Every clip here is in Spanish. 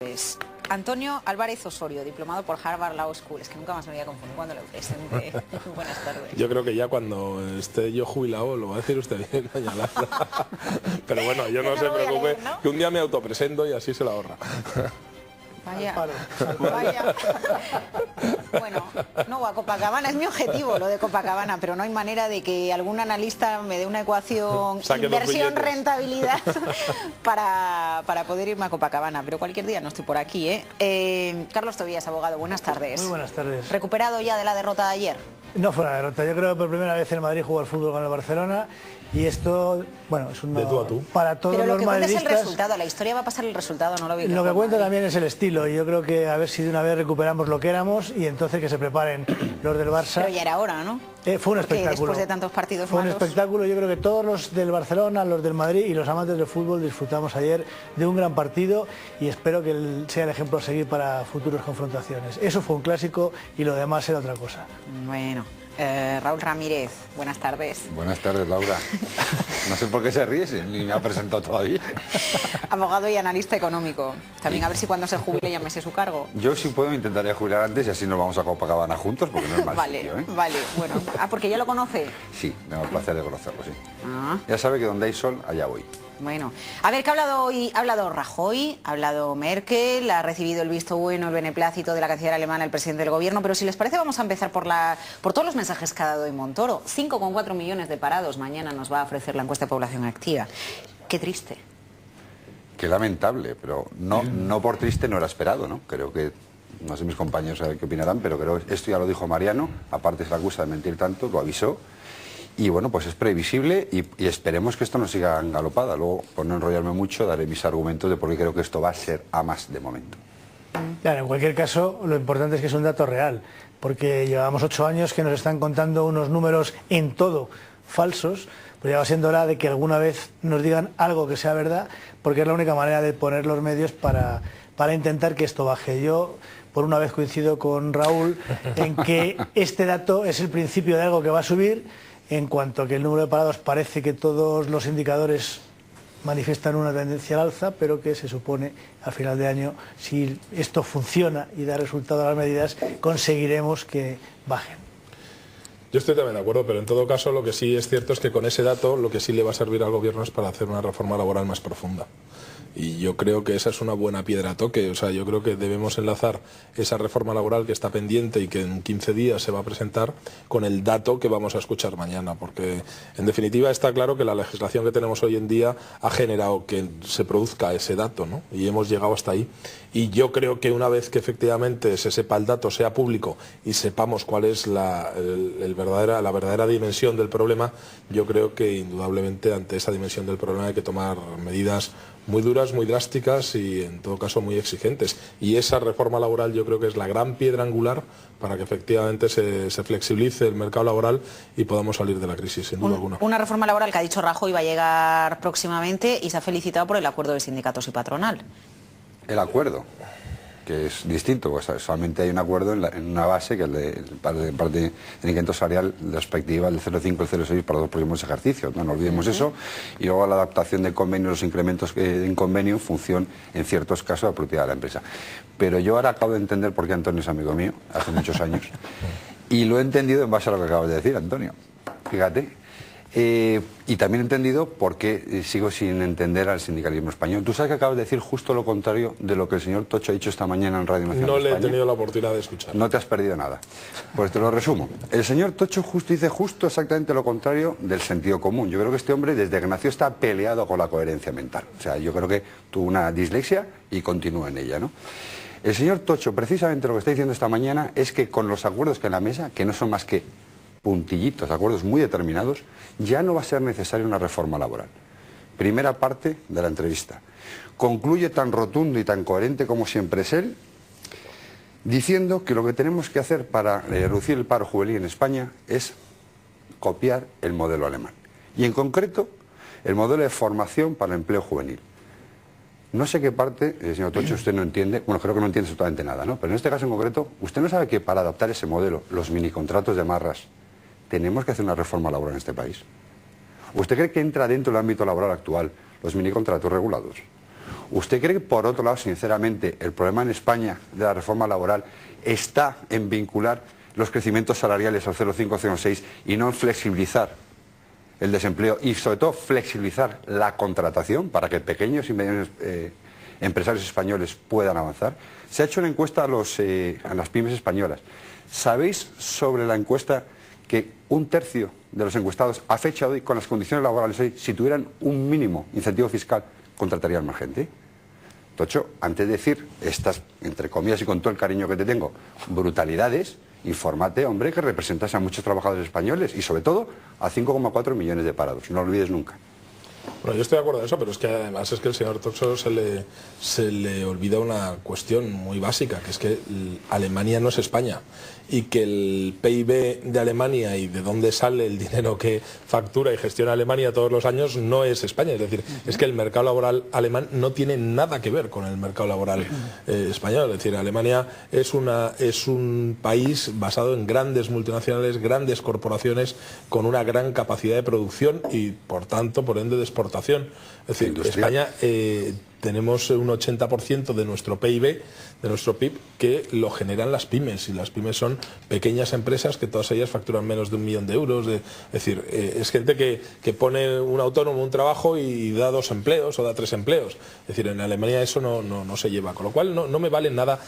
Pues, Antonio Álvarez Osorio, diplomado por Harvard Law School. Es que nunca más me voy a confundir cuando lo presente. Buenas tardes. Yo creo que ya cuando esté yo jubilado lo va a decir usted bien, doña Laura. Pero bueno, yo no se preocupe, leer, ¿no? Que un día me autopresento y así se la ahorra. Vaya, vaya. Bueno, no, a Copacabana es mi objetivo, lo de Copacabana, pero no hay manera de que algún analista me dé una ecuación inversión-rentabilidad para poder irme a Copacabana, pero cualquier día no estoy por aquí, ¿eh? Carlos Tobías, abogado, buenas tardes. Muy buenas tardes. ¿Recuperado ya de la derrota de ayer? No fue una derrota, yo creo que por primera vez el Madrid jugó al fútbol con el Barcelona y esto, bueno, es una... De tú a tú. Para todos pero los madridistas... Pero lo que cuenta es el resultado, la historia va a pasar el resultado, no lo vi. Lo que cuenta también es el estilo y yo creo que a ver si de una vez recuperamos lo que éramos y entonces que se preparen los del Barça. Pero ya era hora, ¿no? Fue un espectáculo. Después de tantos partidos Fue malos. Un espectáculo, yo creo que todos los del Barcelona, los del Madrid y los amantes del fútbol disfrutamos ayer de un gran partido y espero que sea el ejemplo a seguir para futuras confrontaciones. Eso fue un clásico y lo demás era otra cosa. Bueno. Raúl Ramírez, buenas tardes. Buenas tardes, Laura. No sé por qué se ríe, ni me ha presentado todavía. Abogado y analista económico. También a ver si cuando se jubile ya me sé su cargo. Yo si puedo intentaría jubilar antes y así nos vamos a Copacabana juntos, porque no es mal vale, sitio, ¿eh? Vale, bueno. Ah, porque ya lo conoce. Sí, tengo el placer de conocerlo, sí. Ah. Ya sabe que donde hay sol, allá voy. Bueno, a ver, ¿qué ha hablado hoy? Ha hablado Rajoy, ha hablado Merkel, ha recibido el visto bueno, el beneplácito de la canciller alemana, el presidente del gobierno, pero si les parece vamos a empezar por todos los mensajes que ha dado hoy Montoro. 5,4 millones de parados, mañana nos va a ofrecer la encuesta de población activa. Qué triste. Qué lamentable, pero no por triste no era esperado, ¿no? Creo que, no sé mis compañeros a ver qué opinarán, pero creo que esto ya lo dijo Mariano, aparte se le acusa de mentir tanto, lo avisó. Y bueno, pues es previsible y esperemos que esto no siga engalopada. Luego, por no enrollarme mucho, daré mis argumentos de por qué creo que esto va a ser a más de momento. Claro, en cualquier caso, lo importante es que es un dato real, porque llevamos 8 años que nos están contando unos números en todo falsos, pues ya va siendo hora de que alguna vez nos digan algo que sea verdad, porque es la única manera de poner los medios para intentar que esto baje. Yo, por una vez coincido con Raúl en que este dato es el principio de algo que va a subir. En cuanto a que el número de parados parece que todos los indicadores manifiestan una tendencia al alza, pero que se supone al final de año, si esto funciona y da resultado a las medidas, conseguiremos que bajen. Yo estoy también de acuerdo, pero en todo caso lo que sí es cierto es que con ese dato lo que sí le va a servir al gobierno es para hacer una reforma laboral más profunda. Y yo creo que esa es una buena piedra a toque. O sea, yo creo que debemos enlazar esa reforma laboral que está pendiente y que en 15 días se va a presentar con el dato que vamos a escuchar mañana. Porque, en definitiva, está claro que la legislación que tenemos hoy en día ha generado que se produzca ese dato, ¿no? Y hemos llegado hasta ahí. Y yo creo que una vez que efectivamente se sepa el dato, sea público y sepamos cuál es la verdadera dimensión del problema, yo creo que indudablemente ante esa dimensión del problema hay que tomar medidas muy duras, muy drásticas y en todo caso muy exigentes. Y esa reforma laboral yo creo que es la gran piedra angular para que efectivamente se flexibilice el mercado laboral y podamos salir de la crisis, sin duda alguna. Una reforma laboral que ha dicho Rajoy va a llegar próximamente y se ha felicitado por el acuerdo de sindicatos y patronal. El acuerdo, que es distinto, pues solamente hay un acuerdo en una base, que es el parte de incremento salarial de perspectiva del 0,5 y el 0,6 para los próximos ejercicios. No olvidemos eso. Y luego la adaptación del convenio, los incrementos en convenio en función, en ciertos casos, de la propiedad de la empresa. Pero yo ahora acabo de entender por qué Antonio es amigo mío, hace muchos años. Y lo he entendido en base a lo que acabas de decir, Antonio. Fíjate. Y también he entendido por qué sigo sin entender al sindicalismo español. Tú sabes que acabas de decir justo lo contrario de lo que el señor Tocho ha dicho esta mañana en Radio Nacional. No le he tenido la oportunidad de escuchar. No te has perdido nada. Pues te lo resumo. El señor Tocho dice justo exactamente lo contrario del sentido común. Yo creo que este hombre desde que nació está peleado con la coherencia mental. O sea, yo creo que tuvo una dislexia y continúa en ella, ¿no? El señor Tocho precisamente lo que está diciendo esta mañana es que con los acuerdos que hay en la mesa, que no son más que puntillitos, acuerdos muy determinados, ya no va a ser necesaria una reforma laboral. Primera parte de la entrevista. Concluye tan rotundo y tan coherente como siempre es él, diciendo que lo que tenemos que hacer para reducir el paro juvenil en España es copiar el modelo alemán. Y en concreto, el modelo de formación para el empleo juvenil. No sé qué parte, señor Tocho, usted no entiende, bueno, creo que no entiende absolutamente nada, ¿no? Pero en este caso en concreto, usted no sabe que para adaptar ese modelo, los minicontratos de marras, tenemos que hacer una reforma laboral en este país. ¿Usted cree que entra dentro del ámbito laboral actual los minicontratos regulados? ¿Usted cree que, por otro lado, sinceramente, el problema en España de la reforma laboral está en vincular los crecimientos salariales al 0,5-0,6 y no en flexibilizar el desempleo y, sobre todo, flexibilizar la contratación para que pequeños y medianos empresarios españoles puedan avanzar? Se ha hecho una encuesta a las pymes españolas. ¿Sabéis sobre la encuesta que un tercio de los encuestados a fecha de hoy, con las condiciones laborales hoy, si tuvieran un mínimo incentivo fiscal, contratarían más gente? Tocho, antes de decir estas, entre comillas y con todo el cariño que te tengo, brutalidades, infórmate, hombre, que representas a muchos trabajadores españoles y sobre todo a 5,4 millones de parados, no lo olvides nunca. Bueno, yo estoy de acuerdo en eso, pero es que además es que el señor Tocho se le olvida una cuestión muy básica, que es que Alemania no es España y que el PIB de Alemania y de dónde sale el dinero que factura y gestiona Alemania todos los años no es España. Es decir, es que el mercado laboral alemán no tiene nada que ver con el mercado laboral español. Es decir, Alemania es un país basado en grandes multinacionales, grandes corporaciones con una gran capacidad de producción y, por tanto, por ende, de exportación. Es decir, España tenemos un 80% de nuestro PIB, de nuestro PIB, que lo generan las pymes, y las pymes son pequeñas empresas que todas ellas facturan menos de 1 millón de euros. Es decir, es gente que pone un autónomo un trabajo y da 2 empleos o da 3 empleos. Es decir, en Alemania eso no se lleva, con lo cual no me valen nada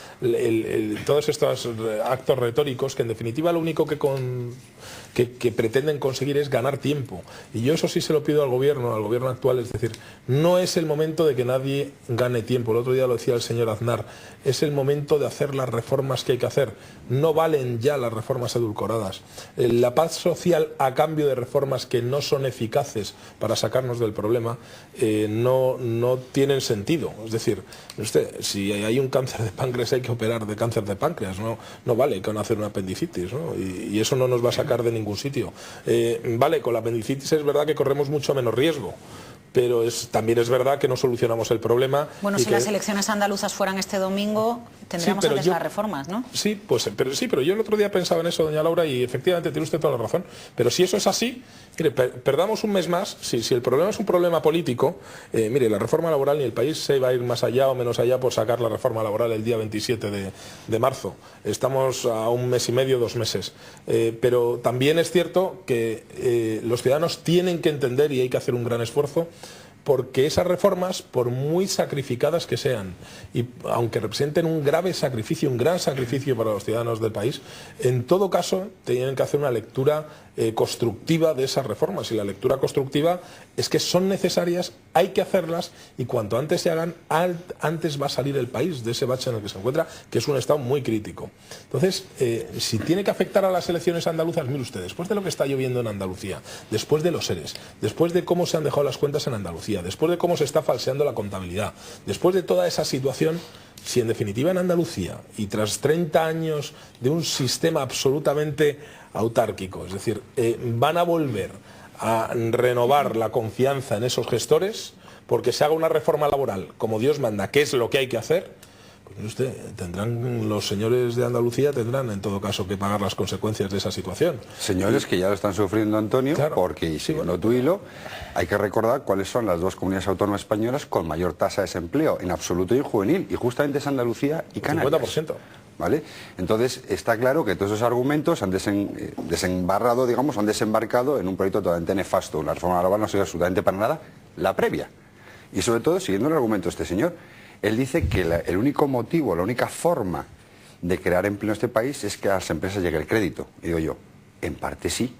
todos estos actos retóricos que en definitiva lo único que pretenden conseguir es ganar tiempo. Y yo eso sí se lo pido al gobierno actual, es decir, no es el momento de que nadie gane tiempo. El otro día lo decía el señor Aznar, es el momento de hacer las reformas que hay que hacer. No valen ya las reformas edulcoradas. La paz social a cambio de reformas que no son eficaces para sacarnos del problema no tienen sentido. Es decir, si hay un cáncer de páncreas hay que operar de cáncer de páncreas, no vale con hacer una apendicitis, ¿no? Y eso no nos va a sacar de ningún sitio. Vale, con la apendicitis es verdad que corremos mucho menos riesgo, pero también es verdad que no solucionamos el problema. Bueno, si las elecciones andaluzas fueran este domingo, tendríamos antes las reformas, ¿no? Sí, pero yo el otro día pensaba en eso, doña Laura, y efectivamente tiene usted toda la razón. Pero si eso es así, mire, perdamos un mes más. Si el problema es un problema político, mire, la reforma laboral ni el país se va a ir más allá o menos allá por sacar la reforma laboral el día 27 de marzo. Estamos a 1 mes y medio, 2 meses. Pero también es cierto que los ciudadanos tienen que entender, y hay que hacer un gran esfuerzo, porque esas reformas, por muy sacrificadas que sean, y aunque representen un grave sacrificio, un gran sacrificio para los ciudadanos del país, en todo caso tienen que hacer una lectura constructiva de esas reformas, y la lectura constructiva es que son necesarias, hay que hacerlas, y cuanto antes se hagan, antes va a salir el país de ese bache en el que se encuentra, que es un estado muy crítico. Entonces, si tiene que afectar a las elecciones andaluzas, mire usted, después de lo que está lloviendo en Andalucía, después de los ERES, después de cómo se han dejado las cuentas en Andalucía, después de cómo se está falseando la contabilidad, después de toda esa situación, si en definitiva en Andalucía, y tras 30 años de un sistema absolutamente autárquico, es decir, van a volver a renovar la confianza en esos gestores porque se haga una reforma laboral como Dios manda, que es lo que hay que hacer, pues los señores de Andalucía tendrán en todo caso que pagar las consecuencias de esa situación. Señores que ya lo están sufriendo, Antonio, claro, porque, y siguiendo tu hilo, hay que recordar cuáles son las 2 comunidades autónomas españolas con mayor tasa de desempleo, en absoluto y en juvenil, y justamente es Andalucía y Canarias. 50%. ¿Vale? Entonces está claro que todos esos argumentos han desembarrado, digamos, han desembarcado en un proyecto totalmente nefasto. La reforma laboral no sirve absolutamente para nada, la previa. Y sobre todo, siguiendo el argumento de este señor, él dice que el único motivo, la única forma de crear empleo en este país es que a las empresas llegue el crédito. Y digo yo, en parte sí,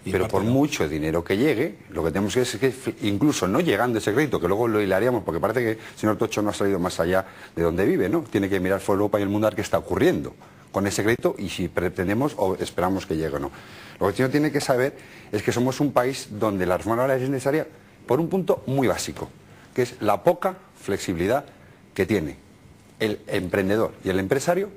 pero por mucho dinero que llegue, lo que tenemos que es que incluso no llegando ese crédito, que luego lo hilaríamos, porque parece que el señor Tocho no ha salido más allá de donde vive, ¿no? Tiene que mirar fuera Europa y el mundo a ver qué está ocurriendo con ese crédito y si pretendemos o esperamos que llegue o no. Lo que el señor tiene que saber es que somos un país donde la reforma laboral es necesaria por un punto muy básico, que es la poca flexibilidad que tiene el emprendedor y el empresario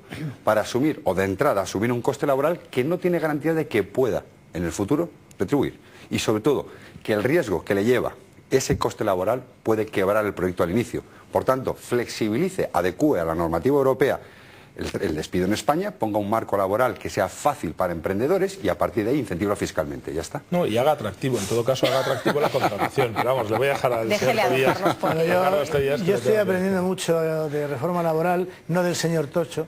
para asumir o de entrada asumir un coste laboral que no tiene garantía de que pueda en el futuro retribuir, y sobre todo que el riesgo que le lleva ese coste laboral puede quebrar el proyecto al inicio. Por tanto, flexibilice, adecúe a la normativa europea el despido en España, ponga un marco laboral que sea fácil para emprendedores y a partir de ahí incentiva fiscalmente, ya está. No, y haga atractivo, en todo caso haga atractivo la contratación, pero vamos, le voy a dejar al señor Tobías. Yo estoy aprendiendo mucho de reforma laboral, no del señor Tocho,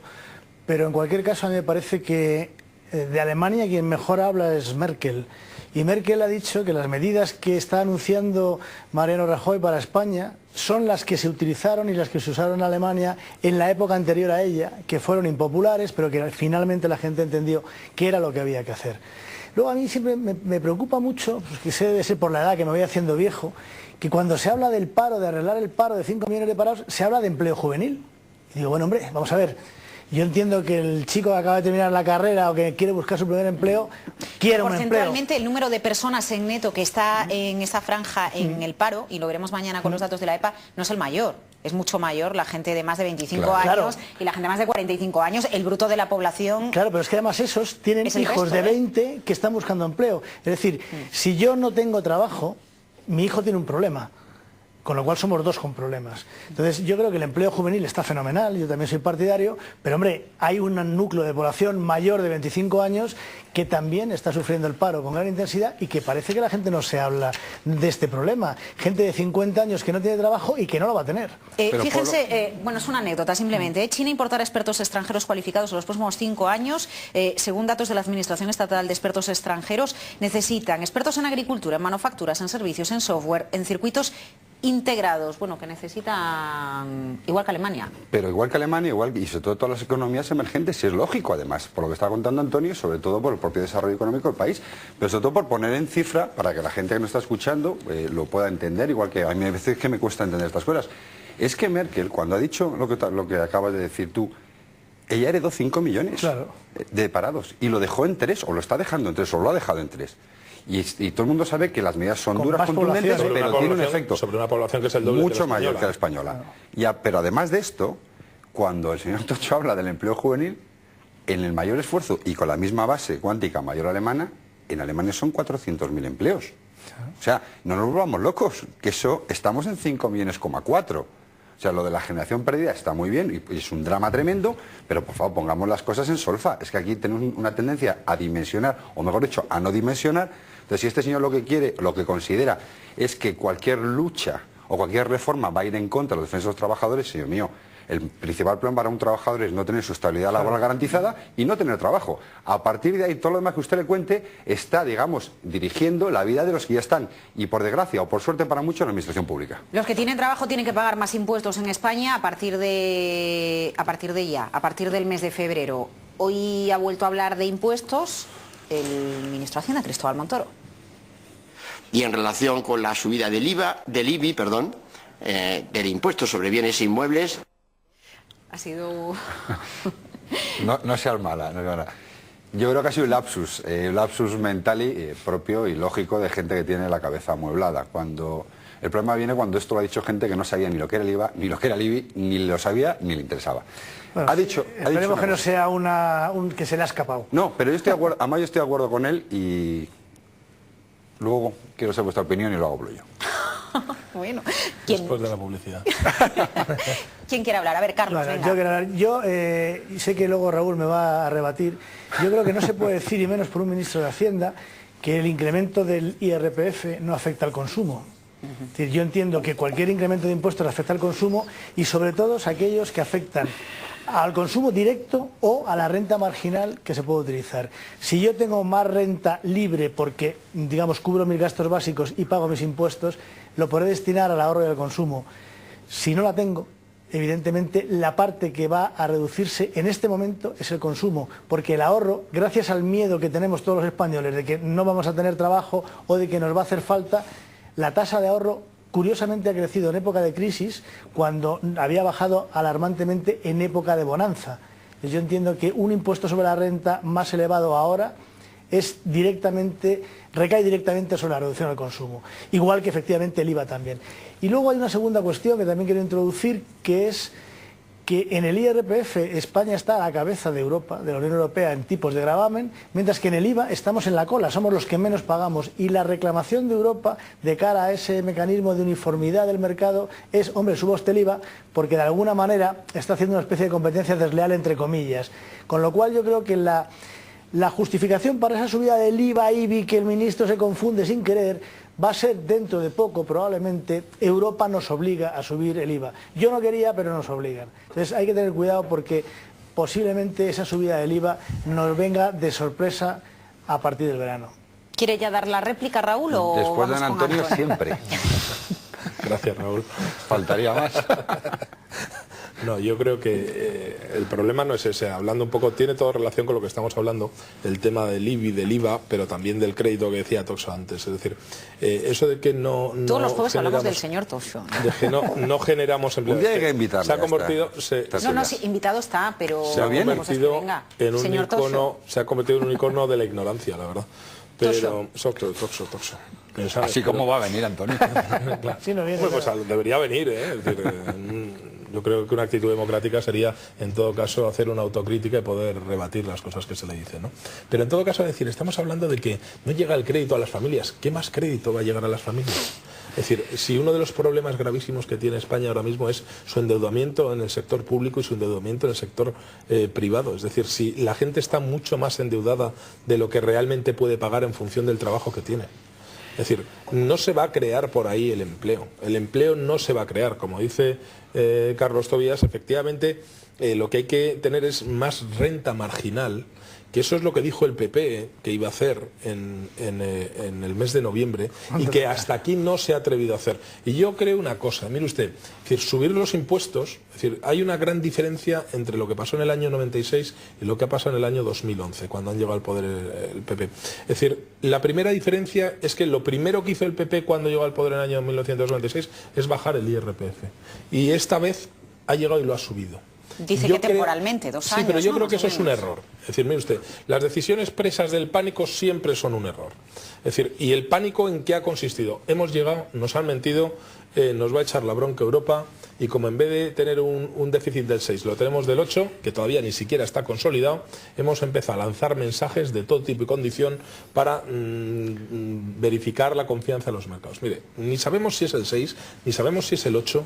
pero en cualquier caso a mí me parece que de Alemania quien mejor habla es Merkel. Y Merkel ha dicho que las medidas que está anunciando Mariano Rajoy para España son las que se utilizaron y las que se usaron en Alemania en la época anterior a ella, que fueron impopulares, pero que finalmente la gente entendió que era lo que había que hacer. Luego a mí siempre me preocupa mucho, pues que sé de ser por la edad que me voy haciendo viejo, que cuando se habla del paro, de arreglar el paro de 5 millones de parados, se habla de empleo juvenil. Y digo, bueno, hombre, vamos a ver. Yo entiendo que el chico que acaba de terminar la carrera o que quiere buscar su primer empleo, quiere un empleo. Porcentualmente, el número de personas en neto que está en esa franja en el paro, y lo veremos mañana con los datos de la EPA, no es el mayor. Es mucho mayor la gente de más de 25 años y la gente de más de 45 años, el bruto de la población. Claro, pero es que además esos tienen hijos de 20 que están buscando empleo. Es decir, si yo no tengo trabajo, mi hijo tiene un problema. Con lo cual somos dos con problemas. Entonces yo creo que el empleo juvenil está fenomenal, yo también soy partidario, pero hombre, hay un núcleo de población mayor de 25 años que también está sufriendo el paro con gran intensidad y que parece que la gente no se habla de este problema. Gente de 50 años que no tiene trabajo y que no lo va a tener. Fíjense, bueno, es una anécdota simplemente. China importará expertos extranjeros cualificados en los próximos 5 años. Según datos de la Administración Estatal de Expertos Extranjeros, necesitan expertos en agricultura, en manufacturas, en servicios, en software, en circuitos integrados, bueno, que necesitan igual que Alemania. Pero igual que Alemania, igual y sobre todo todas las economías emergentes, y es lógico además, por lo que está contando Antonio, sobre todo por el propio desarrollo económico del país, pero sobre todo por poner en cifra, para que la gente que nos está escuchando lo pueda entender, igual que a mí a veces que me cuesta entender estas cosas. Es que Merkel, cuando ha dicho lo que acabas de decir tú, ella heredó 5 millones de parados y lo dejó en 3, o lo está dejando en 3, o lo ha dejado en 3. Y todo el mundo sabe que las medidas son duras, contundentes, pero tiene un efecto sobre una población que es el doble mucho mayor que la española. Pero además de esto, cuando el señor Tocho habla del empleo juvenil, en el mayor esfuerzo y con la misma base cuántica mayor alemana, en Alemania son 400.000 empleos. O sea, no nos volvamos locos, que eso estamos en 5,4 millones. O sea, lo de la generación perdida está muy bien y es un drama tremendo, pero por favor pongamos las cosas en solfa. Es que aquí tenemos una tendencia a dimensionar, o mejor dicho, a no dimensionar. Entonces, si este señor lo que quiere, lo que considera es que cualquier lucha o cualquier reforma va a ir en contra de los defensores de los trabajadores, señor mío, el principal plan para un trabajador es no tener su estabilidad laboral garantizada y no tener trabajo. A partir de ahí, todo lo demás que usted le cuente está, digamos, dirigiendo la vida de los que ya están, y por desgracia o por suerte para muchos, en la administración pública. Los que tienen trabajo tienen que pagar más impuestos en España a partir del mes de febrero. Hoy ha vuelto a hablar de impuestos el ministro de Hacienda, Cristóbal Montoro. Y en relación con la subida del IBI, del impuesto sobre bienes e inmuebles. Ha sido... no seas mala, no seas mala. Yo creo que ha sido un lapsus mental propio y lógico de gente que tiene la cabeza amueblada. El problema viene cuando esto lo ha dicho gente que no sabía ni lo que era el IVA, ni lo que era el IBI, ni lo sabía ni le interesaba. Bueno, esperemos que no sea que se le ha escapado. No, pero yo estoy de acuerdo, además yo estoy de acuerdo con él y luego quiero saber vuestra opinión y lo hago yo. Bueno, después de la publicidad. ¿Quién quiere hablar? A ver, Carlos, venga. Yo sé que luego Raúl me va a rebatir. Yo creo que no se puede decir, y menos por un ministro de Hacienda, que el incremento del IRPF no afecta al consumo. Es decir, yo entiendo que cualquier incremento de impuestos afecta al consumo y sobre todo aquellos que afectan al consumo directo o a la renta marginal que se puede utilizar. Si yo tengo más renta libre porque, digamos, cubro mis gastos básicos y pago mis impuestos, lo podré destinar al ahorro y al consumo. Si no la tengo, evidentemente la parte que va a reducirse en este momento es el consumo, porque el ahorro, gracias al miedo que tenemos todos los españoles de que no vamos a tener trabajo o de que nos va a hacer falta, la tasa de ahorro curiosamente ha crecido en época de crisis cuando había bajado alarmantemente en época de bonanza. Yo entiendo que un impuesto sobre la renta más elevado ahora recae directamente sobre la reducción del consumo, igual que efectivamente el IVA también. Y luego hay una segunda cuestión que también quiero introducir, que es que en el IRPF España está a la cabeza de Europa, de la Unión Europea, en tipos de gravamen, mientras que en el IVA estamos en la cola, somos los que menos pagamos. Y la reclamación de Europa de cara a ese mecanismo de uniformidad del mercado es, hombre, suba usted el IVA, porque de alguna manera está haciendo una especie de competencia desleal, entre comillas. Con lo cual yo creo que la justificación para esa subida del IVA-IBI, que el ministro se confunde sin querer, va a ser dentro de poco, probablemente, Europa nos obliga a subir el IVA. Yo no quería, pero nos obligan. Entonces hay que tener cuidado porque posiblemente esa subida del IVA nos venga de sorpresa a partir del verano. ¿Quiere ya dar la réplica, Raúl? O después de vamos don con Antonio, siempre. Gracias, Raúl. Faltaría más. No, yo creo que el problema no es ese. Hablando un poco, tiene toda relación con lo que estamos hablando, el tema del IBI, del IVA, pero también del crédito que decía Toxo antes. Es decir, eso de que no... Todos los jueves hablamos del señor Toxo. De que no generamos empleo. Un día hay que invitarle. Se ha convertido... No, sí, invitado está, pero... Se ha convertido en un icono, se ha convertido en un icono de la ignorancia, la verdad. Pero... Toxo. Así como va a venir, Antonio. Claro. Sí, no viene, pues debería venir, ¿eh? Es decir, yo creo que una actitud democrática sería, en todo caso, hacer una autocrítica y poder rebatir las cosas que se le dicen, ¿no? Pero en todo caso, decir, estamos hablando de que no llega el crédito a las familias. ¿Qué más crédito va a llegar a las familias? Es decir, si uno de los problemas gravísimos que tiene España ahora mismo es su endeudamiento en el sector público y su endeudamiento en el sector privado. Es decir, si la gente está mucho más endeudada de lo que realmente puede pagar en función del trabajo que tiene. Es decir, no se va a crear por ahí el empleo. El empleo no se va a crear. Como dice Carlos Tobías, efectivamente lo que hay que tener es más renta marginal, que eso es lo que dijo el PP que iba a hacer en el mes de noviembre y que hasta aquí no se ha atrevido a hacer. Y yo creo una cosa, mire usted, es decir, subir los impuestos, es decir, hay una gran diferencia entre lo que pasó en el año 96 y lo que ha pasado en el año 2011, cuando han llegado al poder el PP. Es decir, la primera diferencia es que lo primero que hizo el PP cuando llegó al poder en el año 1996 es bajar el IRPF. Y esta vez ha llegado y lo ha subido. Dice que temporalmente, 2 años. Sí, pero yo creo que eso es un error. Es decir, mire usted, las decisiones presas del pánico siempre son un error. Es decir, ¿y el pánico en qué ha consistido? Hemos llegado, nos han mentido, nos va a echar la bronca Europa y como en vez de tener un déficit del 6 lo tenemos del 8, que todavía ni siquiera está consolidado, hemos empezado a lanzar mensajes de todo tipo y condición para verificar la confianza de los mercados. Mire, ni sabemos si es el 6, ni sabemos si es el 8,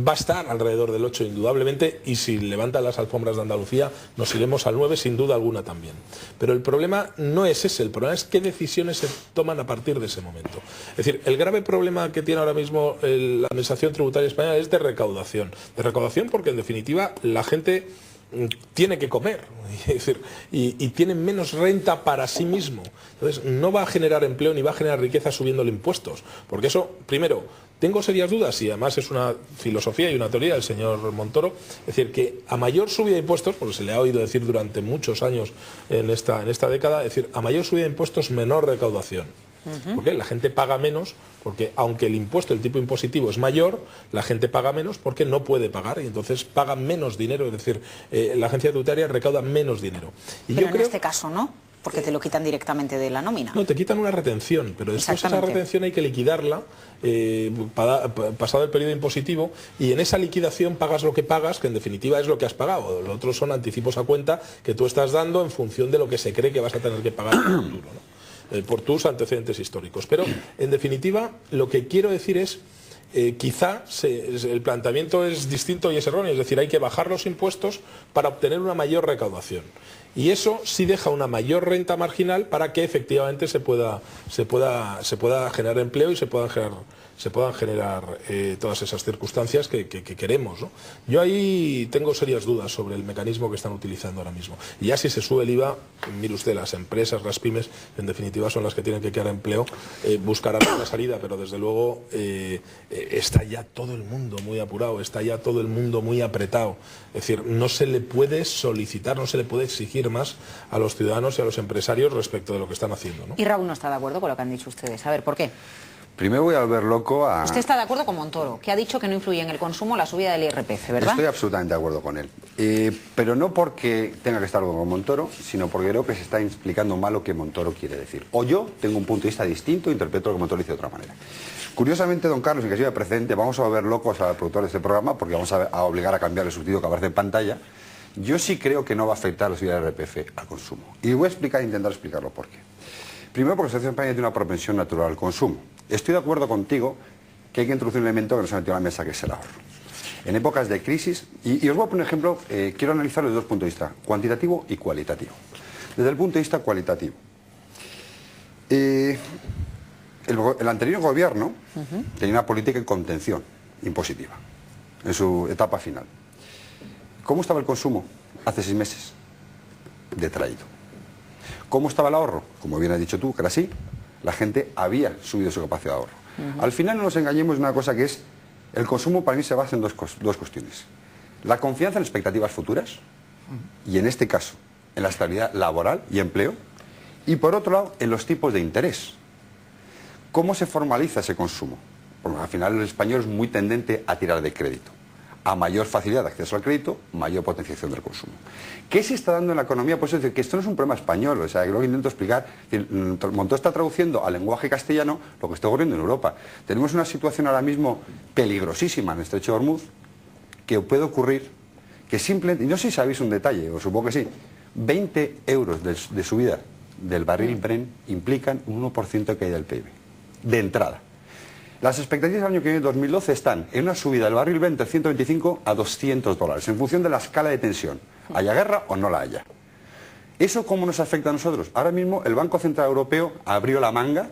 va a estar alrededor del 8 indudablemente y si levantan las alfombras de Andalucía nos iremos al 9 sin duda alguna también. Pero el problema no es ese, el problema es qué decisiones se toman a partir de ese momento. Es decir, el grave problema que tiene ahora mismo la Administración Tributaria Española es de recaudación. De recaudación porque en definitiva la gente tiene que comer, es decir, y tiene menos renta para sí mismo. Entonces no va a generar empleo ni va a generar riqueza subiéndole impuestos. Porque eso, primero, tengo serias dudas y además es una filosofía y una teoría del señor Montoro, es decir, que a mayor subida de impuestos, porque se le ha oído decir durante muchos años en esta década, es decir, a mayor subida de impuestos, menor recaudación. Porque la gente paga menos, porque aunque el impuesto, el tipo impositivo es mayor, la gente paga menos porque no puede pagar y entonces paga menos dinero, es decir, la agencia tributaria recauda menos dinero. Y pero yo creo, en este caso no, porque te lo quitan directamente de la nómina. No, te quitan una retención, pero después esa retención hay que liquidarla pasado el periodo impositivo y en esa liquidación pagas lo que pagas, que en definitiva es lo que has pagado. Los otros son anticipos a cuenta que tú estás dando en función de lo que se cree que vas a tener que pagar en el futuro, ¿no? Por tus antecedentes históricos. Pero, en definitiva, lo que quiero decir es, quizá el planteamiento es distinto y es erróneo, es decir, hay que bajar los impuestos para obtener una mayor recaudación. Y eso sí deja una mayor renta marginal para que efectivamente se pueda generar empleo y se puedan generar todas esas circunstancias que queremos, ¿no? Yo ahí tengo serias dudas sobre el mecanismo que están utilizando ahora mismo. Y ya si se sube el IVA, mire usted, las empresas, las pymes, en definitiva son las que tienen que crear empleo, buscarán una salida, pero desde luego está ya todo el mundo muy apurado, está ya todo el mundo muy apretado. Es decir, no se le puede solicitar, no se le puede exigir más a los ciudadanos y a los empresarios respecto de lo que están haciendo, ¿no? Y Raúl no está de acuerdo con lo que han dicho ustedes. A ver, ¿por qué? Primero voy a volver loco a... Usted está de acuerdo con Montoro, que ha dicho que no influye en el consumo la subida del IRPF, ¿verdad? Estoy absolutamente de acuerdo con él. Pero no porque tenga que estar con Montoro, sino porque creo que se está explicando mal lo que Montoro quiere decir. O yo tengo un punto de vista distinto, interpreto lo que Montoro dice de otra manera. Curiosamente, don Carlos, en que de precedente, vamos a volver locos al productor de este programa, porque vamos a obligar a cambiar el subtítulo que aparece en pantalla. Yo sí creo que no va a afectar la subida del IRPF al consumo. Y voy a explicar, intentar explicarlo por qué. Primero, porque la sociedad española tiene una propensión natural al consumo. Estoy de acuerdo contigo que hay que introducir un elemento que nos ha metido a la mesa, que es el ahorro. En épocas de crisis, y os voy a poner un ejemplo, quiero analizarlo desde dos puntos de vista, cuantitativo y cualitativo. Desde el punto de vista cualitativo, el anterior gobierno tenía una política de contención impositiva en su etapa final. ¿Cómo estaba el consumo hace 6 meses? Detraído. ¿Cómo estaba el ahorro? Como bien has dicho tú, que era así, la gente había subido su capacidad de ahorro. Al final no nos engañemos de una cosa que es, el consumo para mí se basa en dos cuestiones. La confianza en expectativas futuras, y en este caso, en la estabilidad laboral y empleo, y por otro lado, en los tipos de interés. ¿Cómo se formaliza ese consumo? Porque al final el español es muy tendente a tirar de crédito. A mayor facilidad de acceso al crédito, mayor potenciación del consumo. ¿Qué se está dando en la economía? Pues es decir, que esto no es un problema español, o sea, que lo que intento explicar, Montoro está traduciendo al lenguaje castellano lo que está ocurriendo en Europa. Tenemos una situación ahora mismo peligrosísima en el Estrecho de Hormuz, que puede ocurrir, que simplemente, y no sé si sabéis un detalle, o supongo que sí, 20 euros de subida del barril Brent implican un 1% de caída del PIB, de entrada. Las expectativas del año que viene, 2012, están en una subida del barril Brent de 125 a 200 dólares, en función de la escala de tensión, haya guerra o no la haya. ¿Eso cómo nos afecta a nosotros? Ahora mismo el Banco Central Europeo abrió la manga,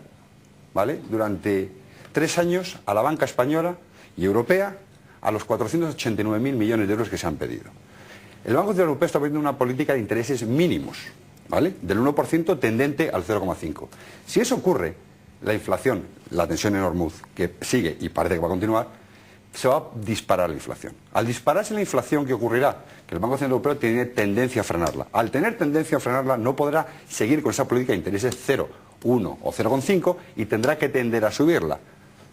¿vale?, durante 3 años a la banca española y europea a los 489.000 millones de euros que se han pedido. El Banco Central Europeo está poniendo una política de intereses mínimos, ¿vale?, del 1% tendente al 0,5. Si eso ocurre, la inflación, la tensión en Hormuz, que sigue y parece que va a continuar, se va a disparar la inflación. Al dispararse la inflación, ¿qué ocurrirá? Que el Banco Central Europeo tiene tendencia a frenarla. Al tener tendencia a frenarla, no podrá seguir con esa política de intereses 0, 1 o 0,5 y tendrá que tender a subirla.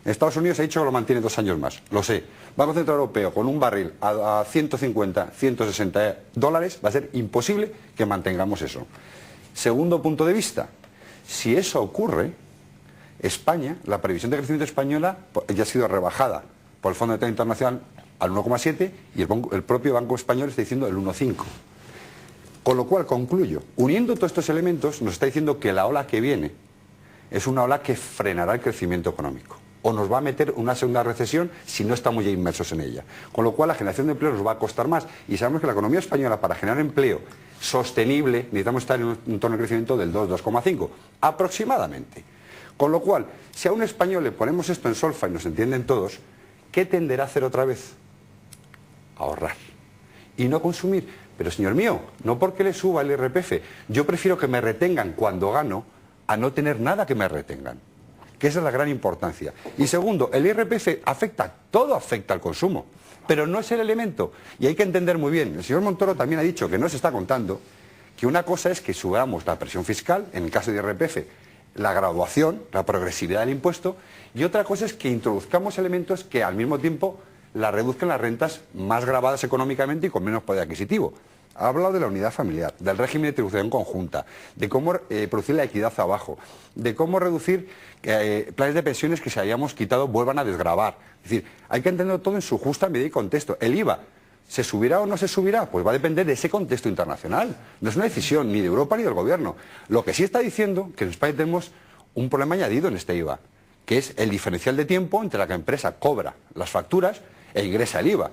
Estados Unidos ha dicho que lo mantiene 2 años más, lo sé. Banco Central Europeo con un barril a 150, 160 dólares, va a ser imposible que mantengamos eso. Segundo punto de vista, si eso ocurre, España, la previsión de crecimiento española ya ha sido rebajada por el Fondo Monetario Internacional al 1,7 y el propio Banco Español está diciendo el 1,5. Con lo cual, concluyo, uniendo todos estos elementos, nos está diciendo que la ola que viene es una ola que frenará el crecimiento económico o nos va a meter una segunda recesión si no estamos ya inmersos en ella. Con lo cual, la generación de empleo nos va a costar más y sabemos que la economía española, para generar empleo sostenible, necesitamos estar en un entorno de crecimiento del 2,5 aproximadamente. Con lo cual, si a un español le ponemos esto en solfa y nos entienden todos, ¿qué tenderá a hacer otra vez? Ahorrar. Y no consumir. Pero señor mío, no porque le suba el IRPF, yo prefiero que me retengan cuando gano a no tener nada que me retengan. Que esa es la gran importancia. Y segundo, el IRPF afecta, todo afecta al consumo, pero no es el elemento. Y hay que entender muy bien, el señor Montoro también ha dicho que no se está contando, que una cosa es que subamos la presión fiscal, en el caso de IRPF, la graduación, la progresividad del impuesto, y otra cosa es que introduzcamos elementos que al mismo tiempo la reduzcan las rentas más gravadas económicamente y con menos poder adquisitivo. Ha hablado de la unidad familiar, del régimen de tributación conjunta, de cómo producir la equidad abajo, de cómo reducir planes de pensiones que se hayamos quitado vuelvan a desgravar. Es decir, hay que entender todo en su justa medida y contexto. El IVA, ¿se subirá o no se subirá? Pues va a depender de ese contexto internacional. No es una decisión ni de Europa ni del Gobierno. Lo que sí está diciendo que en España tenemos un problema añadido en este IVA, que es el diferencial de tiempo entre la que la empresa cobra las facturas e ingresa el IVA.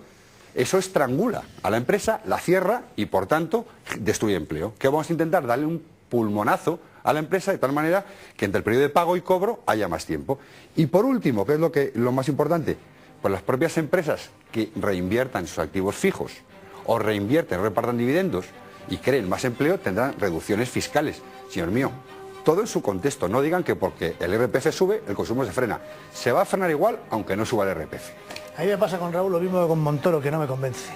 Eso estrangula a la empresa, la cierra y, por tanto, destruye empleo. ¿Qué vamos a intentar? Darle un pulmonazo a la empresa de tal manera que entre el periodo de pago y cobro haya más tiempo. Y por último, ¿qué es lo más importante? Pues las propias empresas que reinviertan sus activos fijos o reinvierten, repartan dividendos y creen más empleo tendrán reducciones fiscales. Señor mío, todo en su contexto. No digan que porque el IRPF sube, el consumo se frena. Se va a frenar igual aunque no suba el IRPF. A mí me pasa con Raúl lo mismo que con Montoro, que no me convence.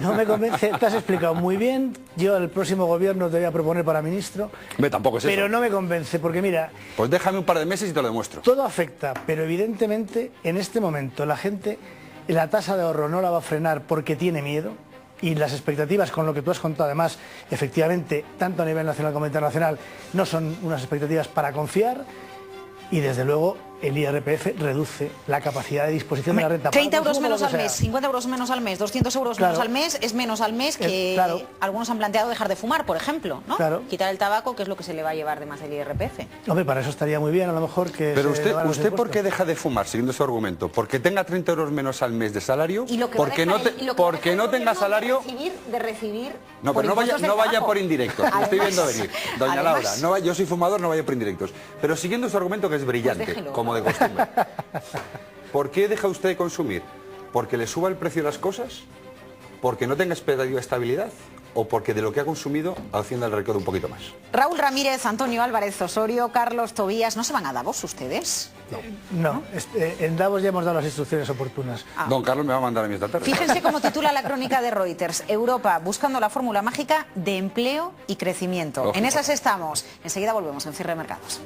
No me convence, te has explicado muy bien. Yo el próximo gobierno te voy a proponer para ministro. Tampoco es pero eso. no me convence, porque mira... Pues déjame un par de meses y te lo demuestro. Todo afecta, pero evidentemente en este momento la gente, la tasa de ahorro no la va a frenar porque tiene miedo. Y las expectativas, con lo que tú has contado, además, efectivamente, tanto a nivel nacional como internacional, no son unas expectativas para confiar. Y desde luego el IRPF reduce la capacidad de disposición de la renta. 30 euros menos al mes, 50 euros menos al mes, 200 euros menos al mes, es menos al mes que algunos han planteado dejar de fumar, por ejemplo, ¿no? Quitar el tabaco, que es lo que se le va a llevar de más el IRPF. Hombre, para eso estaría muy bien, a lo mejor que... Pero usted ¿por qué deja de fumar, siguiendo su argumento? ¿Porque tenga 30 euros menos al mes de salario? ¿Porque no tenga salario? De recibir no, pero no vaya por indirectos, lo estoy viendo venir. Doña Laura, yo soy fumador, no vaya por indirectos. Pero siguiendo su argumento, que es brillante, como de costumbre. ¿Por qué deja usted de consumir? ¿Porque le suba el precio de las cosas? ¿Porque no tenga expectativa de estabilidad? ¿O porque de lo que ha consumido Hacienda le recaude un poquito más? Raúl Ramírez, Antonio Álvarez Osorio, Carlos Tobías, ¿no se van a Davos ustedes? No, en Davos ya hemos dado las instrucciones oportunas. Don Carlos me va a mandar a mí esta tarde. Fíjense cómo titula la crónica de Reuters: Europa buscando la fórmula mágica de empleo y crecimiento. En esas estamos. Enseguida volvemos en Cierre de Mercados.